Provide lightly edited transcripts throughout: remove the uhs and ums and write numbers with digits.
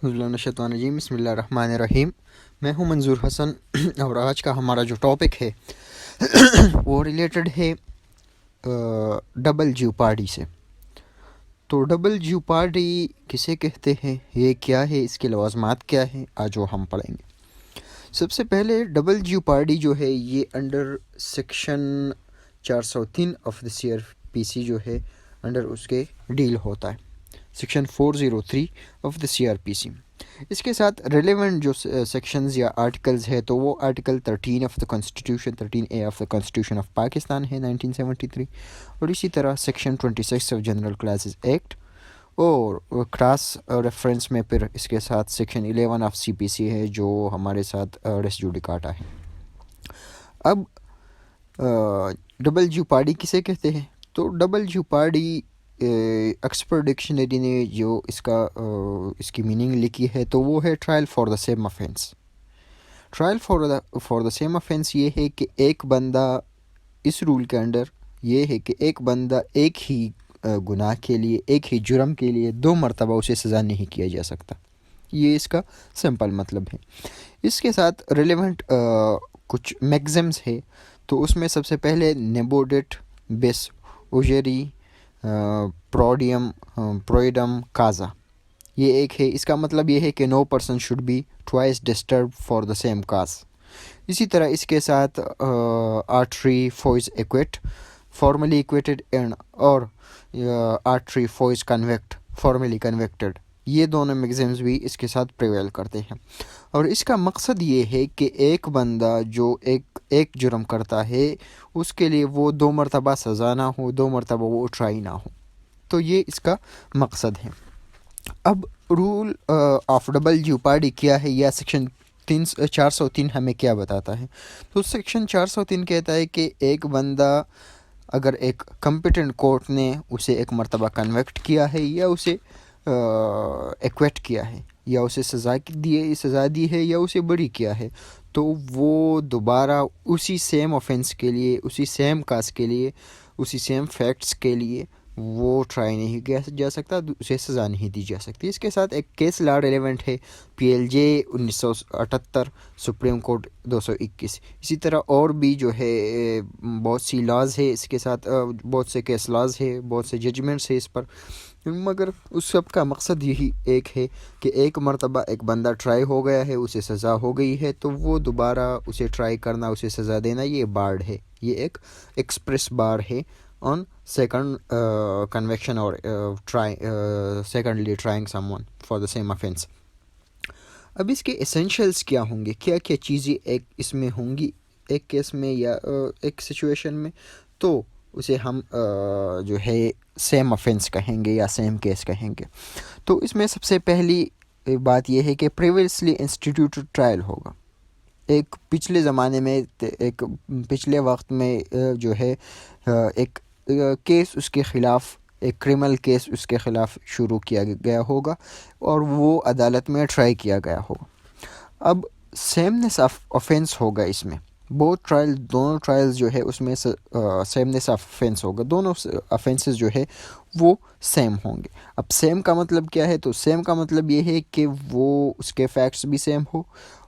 बसमिल्लाहिर्रहमानिर्रहीम बिस्मिल्लाहिर्रहमानिर्रहीम। मैं हूं मंजूर हसन और आज का हमारा जो टॉपिक है वो रिलेटेड है डबल ज्यूपार्डी से। तो डबल ज्यूपार्डी किसे कहते हैं, ये क्या है, इसके लवाज़मात क्या हैं, आज वो हम पढ़ेंगे। सबसे पहले डबल ज्यूपार्डी जो है ये under section 403 of the CRPC जो है अंडर उसके डील होता है, सेक्शन 403 ऑफ द CRPC। इसके साथ रिलेवेंट जो सेक्शंस या आर्टिकल्स है तो वो article 13 of the constitution 13A of the constitution of Pakistan है 1973, और इसी तरह section 26 of general classes act, और क्रॉस रेफरेंस में फिर इसके साथ सेक्शन 11 ऑफ CPC है जो हमारे साथ रेस जुडिकाटा है। अब डबल ज्यूपार्डी किसे कहते हैं, तो डबल ज्यूपार्डी ऑक्सफोर्ड डिक्शनरी ने जो इसकी मीनिंग लिखी है तो वो है trial for the same offence. Trial for the same offence ये है कि एक बंदा, इस रूल के अंडर ये है कि एक बंदा एक ही गुनाह के लिए, एक ही जुर्म के लिए 2 मरतबा उसे सज़ा नहीं किया जा सकता। ये इसका सिंपल मतलब है। इसके साथ रिलेवेंट कुछ मैक्सिम्स है, तो उसमें सबसे पहले नेबोडेट, बेस, उजेरी, प्रोइडम, काजा, ये एक है। इसका मतलब ये है कि no person should be twice disturb for the same cause. इसी तरह इसके साथ आर्टरी फोइस एक्वेट, फॉर्मली इक्वेटेड एंड और आर्टरी फोइस कन्वेक्ट, फॉर्मली कन्वेक्टेड, ये दोनों मैक्सिम्स भी इसके साथ प्रिवेल करते हैं। और इसका मकसद ये है कि एक बंदा जो एक जुर्म करता है उसके लिए वो 2 मरतबा सज़ा ना हो, 2 मरतबा वो ट्राई ना हो, तो ये इसका मकसद है। अब रूल ऑफ डबल ज्यूपार्डी क्या है, या सेक्शन 403 हमें क्या बताता है, तो सेक्शन 403 कहता है कि एक बंदा अगर एक कॉम्पिटेंट कोर्ट ने उसे एक मरतबा कन्वेक्ट किया है या उसे एक्वेट किया है या उसे सज़ा दी है या उसे बरी किया है, तो वो दोबारा उसी सेम ऑफेंस के लिए, उसी सेम काज के लिए, उसी सेम फैक्ट्स के लिए वो ट्राई नहीं किया जा सकता, उसे सज़ा नहीं दी जा सकती। इसके साथ एक केस लॉ रेलेवेंट है, PLJ 1978, सुप्रीम कोर्ट 221। इसी तरह और भी जो है बहुत सी लॉज है, इसके साथ बहुत से केस लॉज है, बहुत से जजमेंट्स है इस पर, मगर उस सब का मकसद यही एक है कि एक मरतबा एक बंदा ट्राई हो गया है, उसे सज़ा हो गई है, तो वो दोबारा उसे ट्राई करना, उसे सज़ा देना, ये बार्ड है, ये एक एक्सप्रेस बार है on second conviction or secondly trying someone for the same offense। अब इसके एसेंशियल्स क्या होंगे, क्या क्या चीज़ें एक इसमें होंगी एक केस में या एक सिचुएशन में, तो उसे हम जो है सेम ऑफेंस कहेंगे या सेम केस कहेंगे। तो इसमें सबसे पहली बात यह है कि प्रीवियसली इंस्टीट्यूटेड ट्रायल होगा। एक पिछले ज़माने में, एक पिछले वक्त में जो है एक केस उसके ख़िलाफ़, एक क्रिमिनल केस उसके ख़िलाफ़ शुरू किया गया होगा और वो अदालत में ट्राई किया गया होगा। अब सेमनेस ऑफ ऑफेंस होगा इसमें, दोनों ट्रायल्स जो है उसमें सेमनेस ऑफ ऑफेंस होगा, दोनों ऑफेंसेस जो है वो सेम होंगे। अब सेम का मतलब क्या है, तो सेम का मतलब ये है कि वो उसके फैक्ट्स भी सेम हो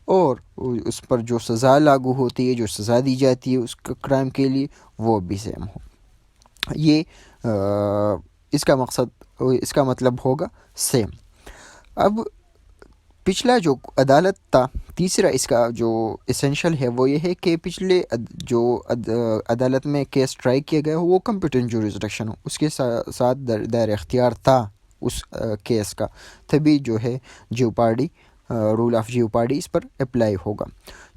और उस पर जो सज़ा लागू होती है, जो सज़ा दी जाती है उस क्राइम के लिए, वो भी सेम हो। ये इसका मतलब होगा सेम। अब पिछला जो अदालत था, तीसरा इसका जो एसेंशियल है वो ये है कि पिछले जो अदालत में केस ट्राई किया गया हो वो कॉम्पिटेंट जुरिसडिक्शन हो, उसके साथ दायर इख्तियार था उस केस का, तभी जो है ज्यूपार्डी, रूल ऑफ ज्यूपार्डी इस पर अप्लाई होगा।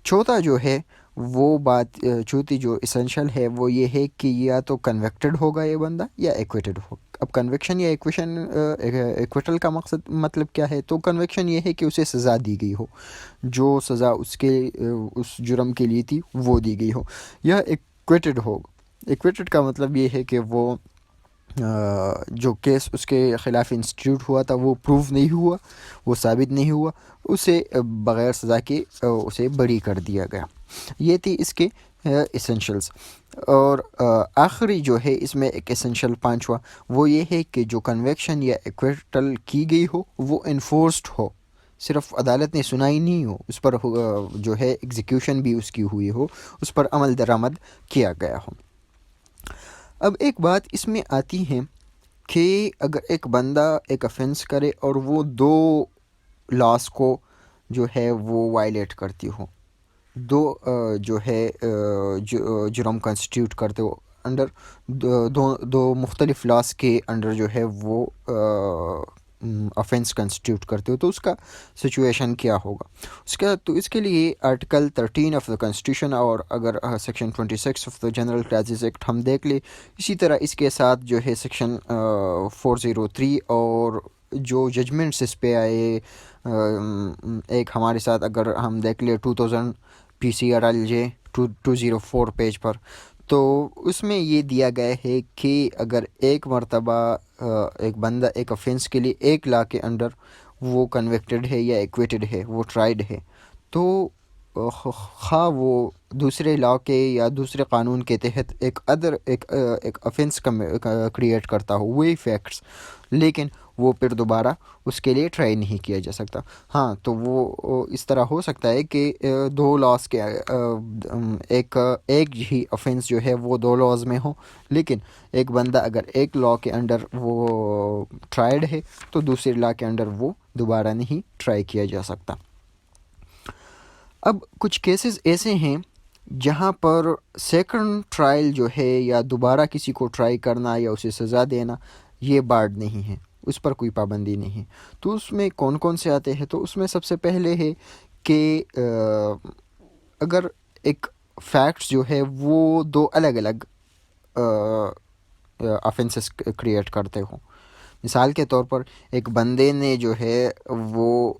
चौथा जो है वो बात, चौथी जो एसेंशियल है वो ये है कि या तो कन्विक्टेड होगा ये बंदा या एक्विटेड होगा। अब कन्विक्शन या एक्विटल का मतलब क्या है, तो कन्विक्शन ये है कि उसे सज़ा दी गई हो, जो सज़ा उसके उस जुर्म के लिए थी वो दी गई हो, या एक्विटेड होगा। एक्विटेड का मतलब ये है कि वो जो केस उसके ख़िलाफ़ इंस्टीट्यूट हुआ था वो प्रूव नहीं हुआ, वो साबित नहीं हुआ, उसे बग़ैर सज़ा के उसे बरी कर दिया गया। ये थी इसके एसेंशियल्स। और आखिरी जो है इसमें एक एसेंशियल 5वां वो ये है कि जो कन्विक्शन या एक्विटल की गई हो वो इन्फोर्स्ड हो, صرف عدالت نے سنائی نہیں ہو، اس پر جو ہے ایگزیکیوشن بھی اس کی ہوئی ہو، اس پر عمل درآمد کیا گیا ہو۔ اب ایک بات اس میں آتی ہے کہ اگر ایک بندہ ایک افینس کرے اور وہ 2 لاس کو جو ہے وہ وائلیٹ کرتی ہو، 2 جو ہے جرم کنسٹیٹیوٹ کرتے ہو انڈر دو مختلف لاس کے انڈر جو ہے وہ افینس کنسٹیٹیوٹ کرتے ہو، تو اس کا سچویشن کیا ہوگا؟ تو اس کے لیے آرٹیکل 13 آف دا کنسٹیٹیوشن اور اگر section 26 of the general classes act ہم دیکھ لیں، اسی طرح اس کے ساتھ جو ہے سیکشن 403 اور جو ججمنٹس اس پہ آئے، ایک ہمارے ساتھ اگر ہم دیکھ لیں 2000 PCRLJ 204 پیج پر، تو اس میں یہ دیا گیا ہے کہ اگر ایک مرتبہ ایک بندہ ایک افینس کے لیے ایک لا کے انڈر وہ کنوکٹڈ ہے یا ایکویٹڈ ہے، وہ ٹرائیڈ ہے، تو خواہ وہ دوسرے لا کے یا دوسرے قانون کے تحت ایک افینس کریٹ کرتا ہو وہی فیکٹس، لیکن وہ پھر دوبارہ اس کے لیے ٹرائی نہیں کیا جا سکتا۔ ہاں، تو وہ اس طرح ہو سکتا ہے کہ 2 لاس کے ایک ہی افینس جو ہے وہ 2 لاز میں ہو، لیکن ایک بندہ اگر ایک لا کے انڈر وہ ٹرائیڈ ہے تو دوسرے لا کے انڈر وہ دوبارہ نہیں ٹرائی کیا جا سکتا۔ اب کچھ کیسز ایسے ہیں جہاں پر سیکنڈ ٹرائل جو ہے یا دوبارہ کسی کو ٹرائی کرنا یا اسے سزا دینا یہ بارڈ نہیں ہے، اس پر کوئی پابندی نہیں ہے۔ تو اس میں کون کون سے آتے ہیں؟ تو اس میں سب سے پہلے ہے کہ اگر ایک فیکٹس جو ہے وہ 2 الگ الگ افینسز کریٹ کرتے ہوں۔ مثال کے طور پر ایک بندے نے جو ہے وہ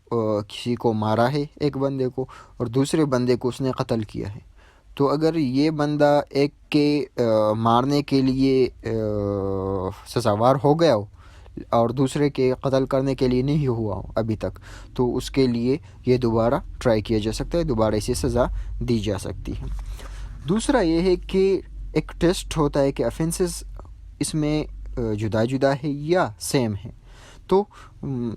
کسی کو مارا ہے، ایک بندے کو، اور دوسرے بندے کو اس نے قتل کیا ہے، تو اگر یہ بندہ ایک کے مارنے کے لیے سزاوار ہو گیا ہو اور دوسرے کے قتل کرنے کے لیے نہیں ہوا ہو ابھی تک، تو اس کے لیے یہ دوبارہ ٹرائی کیا جا سکتا ہے، دوبارہ اسے سزا دی جا سکتی ہے۔ دوسرا یہ ہے کہ ایک ٹیسٹ ہوتا ہے کہ افینسز اس میں جدا جدا ہے یا سیم ہے، تو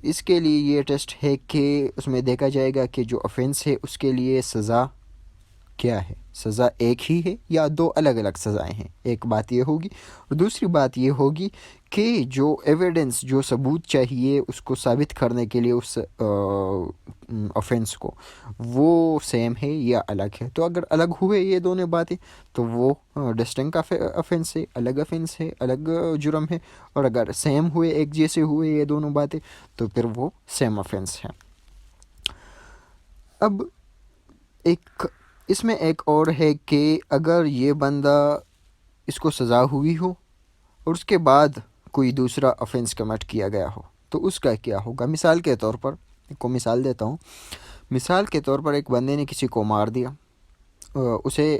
اس کے لیے یہ ٹیسٹ ہے کہ اس میں دیکھا جائے گا کہ جو افینس ہے اس کے لیے سزا کیا ہے، سزا ایک ہی ہے یا 2 الگ الگ سزائیں ہیں، ایک بات یہ ہوگی۔ اور دوسری بات یہ ہوگی کہ جو ایویڈنس، جو ثبوت چاہیے اس کو ثابت کرنے کے لیے اس افینس کو، وہ سیم ہے یا الگ ہے۔ تو اگر الگ ہوئے یہ دونوں باتیں تو وہ ڈسٹنکٹ افینس ہے، الگ افینس ہے، الگ جرم ہے، اور اگر سیم ہوئے، ایک جیسے ہوئے یہ دونوں باتیں، تو پھر وہ سیم افینس ہے۔ اب اس میں ایک اور ہے کہ اگر یہ بندہ اس کو سزا ہوئی ہو اور اس کے بعد کوئی دوسرا افینس کمٹ کیا گیا ہو تو اس کا کیا ہوگا؟ مثال کے طور پر مثال دیتا ہوں۔ مثال کے طور پر ایک بندے نے کسی کو مار دیا، اسے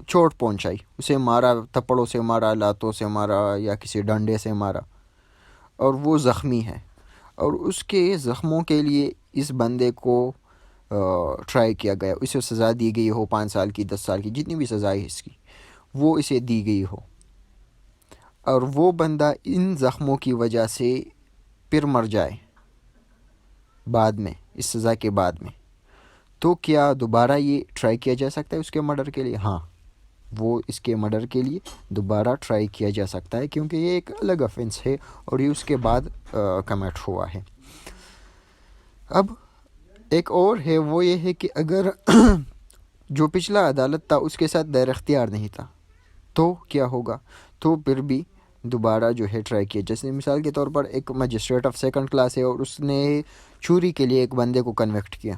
چوٹ پہنچائی، اسے مارا، تھپڑوں سے مارا، لاتوں سے مارا یا کسی ڈنڈے سے مارا، اور وہ زخمی ہے، اور اس کے زخموں کے لیے اس بندے کو ٹرائی کیا گیا، اسے سزا دی گئی ہو 5 سال کی، 10 سال کی، جتنی بھی سزا ہے اس کی وہ اسے دی گئی ہو، اور وہ بندہ ان زخموں کی وجہ سے پھر مر جائے بعد میں، اس سزا کے بعد میں، تو کیا دوبارہ یہ ٹرائی کیا جا سکتا ہے اس کے مرڈر کے لیے؟ ہاں، وہ اس کے مرڈر کے لیے دوبارہ ٹرائی کیا جا سکتا ہے، کیونکہ یہ ایک الگ افینس ہے اور یہ اس کے بعد کمٹ ہوا ہے۔ اب ایک اور ہے، وہ یہ ہے کہ اگر جو پچھلا عدالت تھا اس کے ساتھ دائر اختیار نہیں تھا تو کیا ہوگا؟ تو پھر بھی دوبارہ جو ہے ٹرائی کیا، جیسے مثال کے طور پر ایک مجسٹریٹ آف سیکنڈ کلاس ہے اور اس نے چوری کے لیے ایک بندے کو کنوکٹ کیا،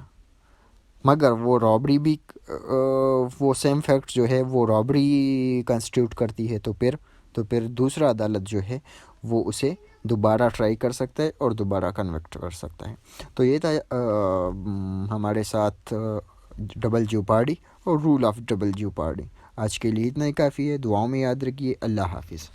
مگر وہ رابری بھی وہ سیم فیکٹ جو ہے وہ رابری کنسٹیٹیوٹ کرتی ہے، تو پھر دوسرا عدالت جو ہے وہ اسے دوبارہ ٹرائی کر سکتا ہے اور دوبارہ کنوکٹ کر سکتا ہے۔ تو یہ تھا ہمارے ساتھ ڈبل جیوپارڈی اور رول آف ڈبل جیوپارڈی۔ آج کے لیے اتنا ہی کافی ہے، دعاؤں میں یاد رکھیے۔ اللہ حافظ۔